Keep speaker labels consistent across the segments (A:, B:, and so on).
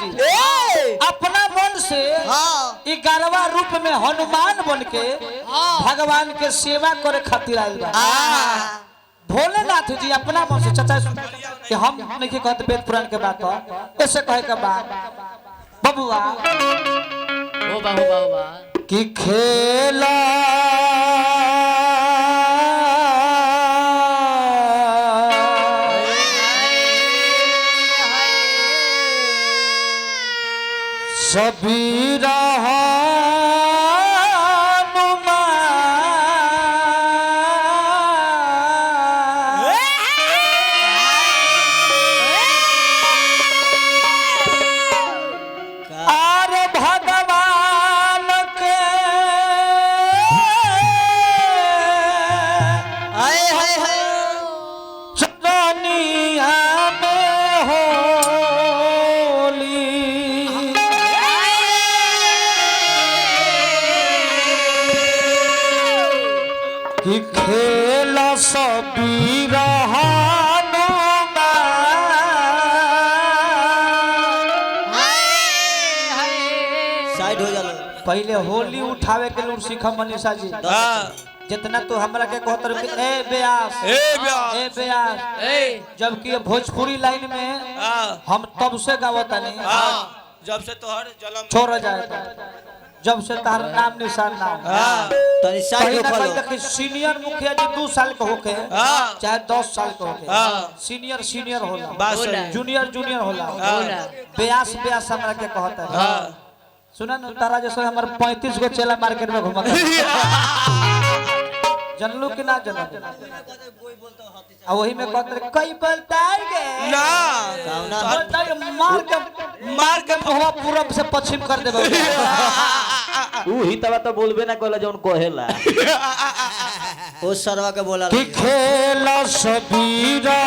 A: जी अपना मन से 11वां रूप में हनुमान बन के भगवान के सेवा करे खातिर आयल बा। भोलेनाथ जी अपना मन से चाचा कि हम नहीं कहते वेद पुराण के बात ऐसे कहे के बात बबुआ
B: ओ बाबा
A: कि खेला सबीरा कि खेला सबीरा
C: साइड हो जालो।
A: पहले होली उठावे के लूर सीखा मनीषा जी। जितना तो हमरा के कहत रहे ए ब्यास जबकि भोजपुरी लाइन में हम तब से गावता नहीं
C: जब से तोहर जलम
A: छोड़ जाए जब से तार नाम निशान ना
C: तनी साइड हो
A: कि सीनियर मुखिया जी 2 साल के होके चाहे 10 साल के होके सीनियर होला जूनियर होला ब्यास हमरा के कहता है सुना न तारा जैसे हमर 35 गो चेला मार्केट में घुमता जनलू कि ना जनलू आ वही में कहते कई बोलतार के
C: ना
A: मार के भवा पूरब से पश्चिम कर देबे
D: ऊ ही तवा तो बोलबे ना कहला जौन कहेला
C: ओ सरवा के बोला
A: कि खेला सबीरा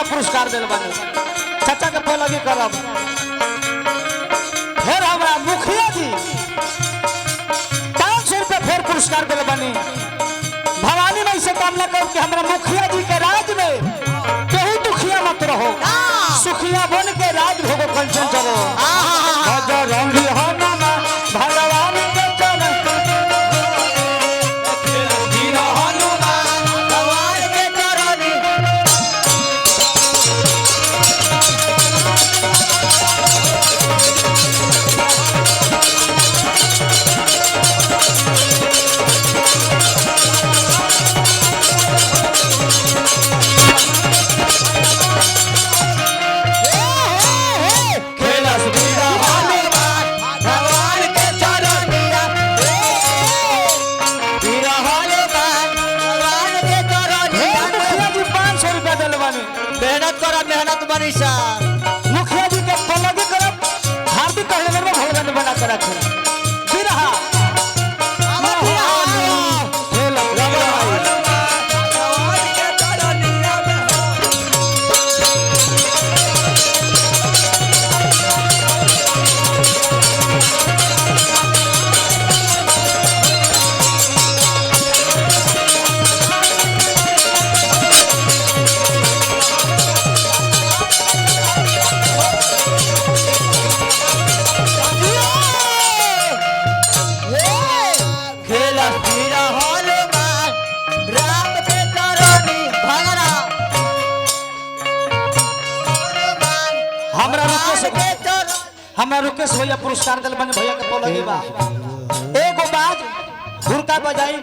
A: रुपया पुरस्कार दिल बने चाचा के पहले करब फिर हमारा मुखिया जी 500 रुपया फिर पुरस्कार दिल बने भवानी माई से कामना करो कि हमारा मुखिया जी के राज में केहू दुखिया मत रहो सुखिया बन के राज भोगो कंचन चलो रंगी हो नामा भगवान के चरण
C: मेहनत बनी सा
A: मुखिया जी के पलगी करब हार्दिक अभिनंदन में भगवान बना कर रखे बिरहा हमरा रुकेश भैया पुरस्कार दिल बने भैया के पलगी बा एगो बाज घुरका बजाई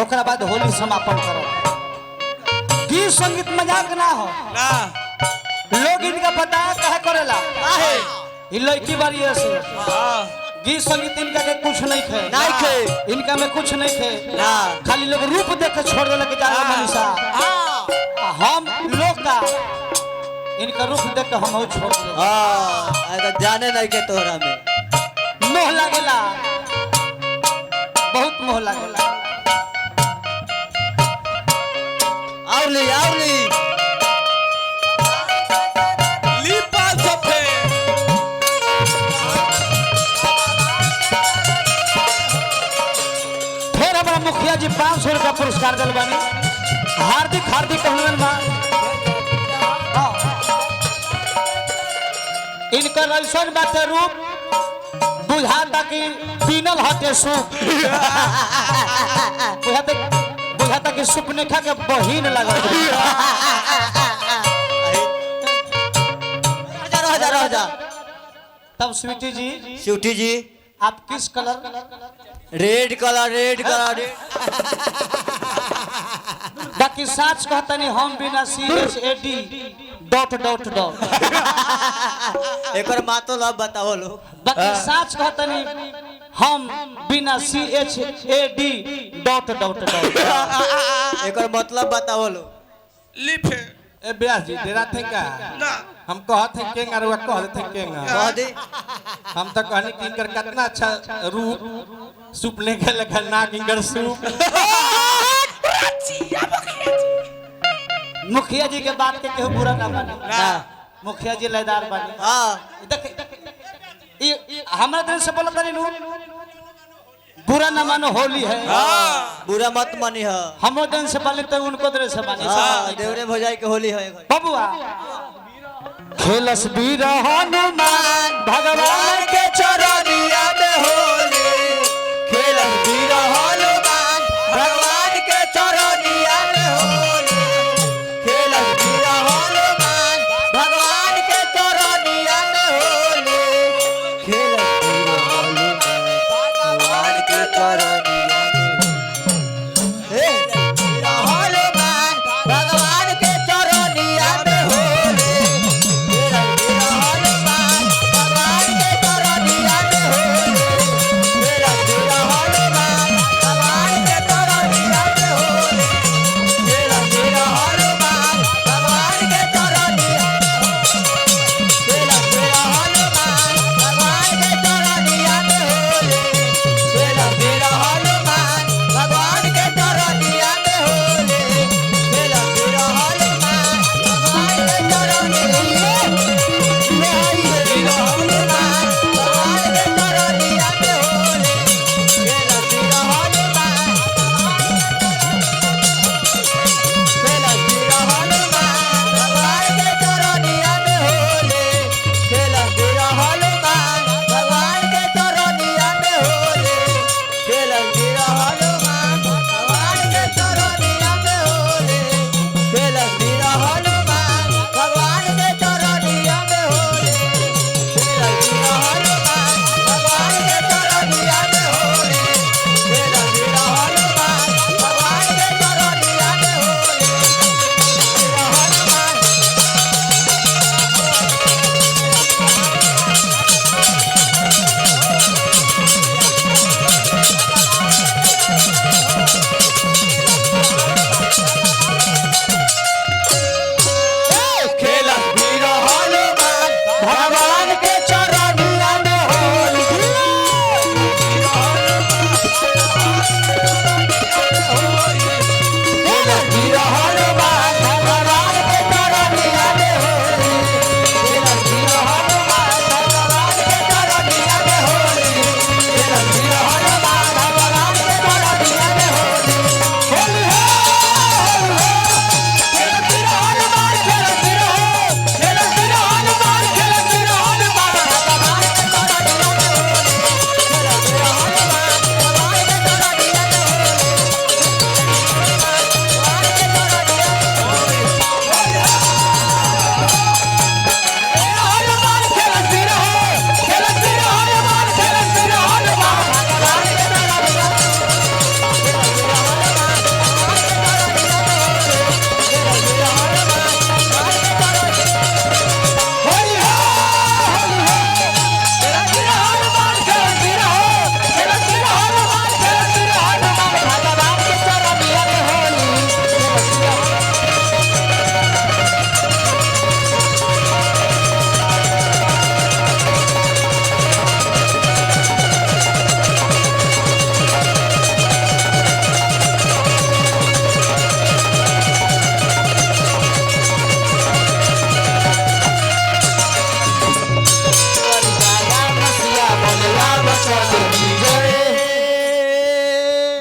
A: ओकरा बाद होली समापन करो गीत संगीत मजाक ना हो
C: ना
A: लोग इनका पता कहे करेला
C: काहे
A: ई लड़की बारी से
C: हां
A: गीत संगीत इनका के कुछ नहीं थे
C: नहीं थे
A: इनका में कुछ नहीं थे
C: ना
A: खाली लोग रूप देख के छोड़ देला के जाला मनीषा हम लोग का इनका रूप देख के हम छोड़ दे
C: हां अगर जाने नहीं के तोहरा में
A: मोह लागेला बहुत मोह लागेला
C: आवली लीपा सफे
A: फिर हमारा मुखिया जी 500 रुपया पुरस्कार दिल बानी हार्दिक अभिनंदन बा इनकर ऐसा बात रूप बुझाता कि पीनल हटे सूप बुझाता कि सुपनेखा के बहिन लगल
C: जा
A: तब स्वीटी जी आप किस कलर
C: रेड कलर
A: बाकी साच कहता नहीं हम बिना CHAD ...
C: एकर मातो लब बताओ लो
A: बाकी साच कहता नहीं हम बिना CHAD ...
C: एकर मतलब बताओ लो
E: लिफे
F: ए ब्यास जी डेरा थे का
E: ना
F: हम कहत थे केंग और वो कहत थे केंग
C: कह दे
F: हम तो कहने कि इनकर कितना अच्छा रूप सूप लेके लेकर नाक इनकर सूप
A: मुखिया जी के बात के केहू बुरा ना माने
C: ना
A: मुखिया जी लयदार बानी
C: हां
A: देख हमरा दिन से बोलत नहीं बुरा ना मानो होली है
C: बुरा मत मानी है
A: हमो दिन से बोले तो उनको दिन से माने
C: देवरे भौजाई के होली है
A: बबुआ खेलस वीर हनुमान भगवान के
C: चरनिया में होली खेलस वीर हनुमान भगवान के चरनिया में होली खेलस वीर हनुमान भगवान के चरनिया में होली खेलस वीर हनुमान भगवान के चरनिया में हे वीर हनुमान भगवान के चरनिया में होली खेलस वीर हनुमान भगवान के चरनिया में होली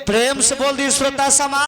A: प्रेम से बोल दी श्रोता समाज।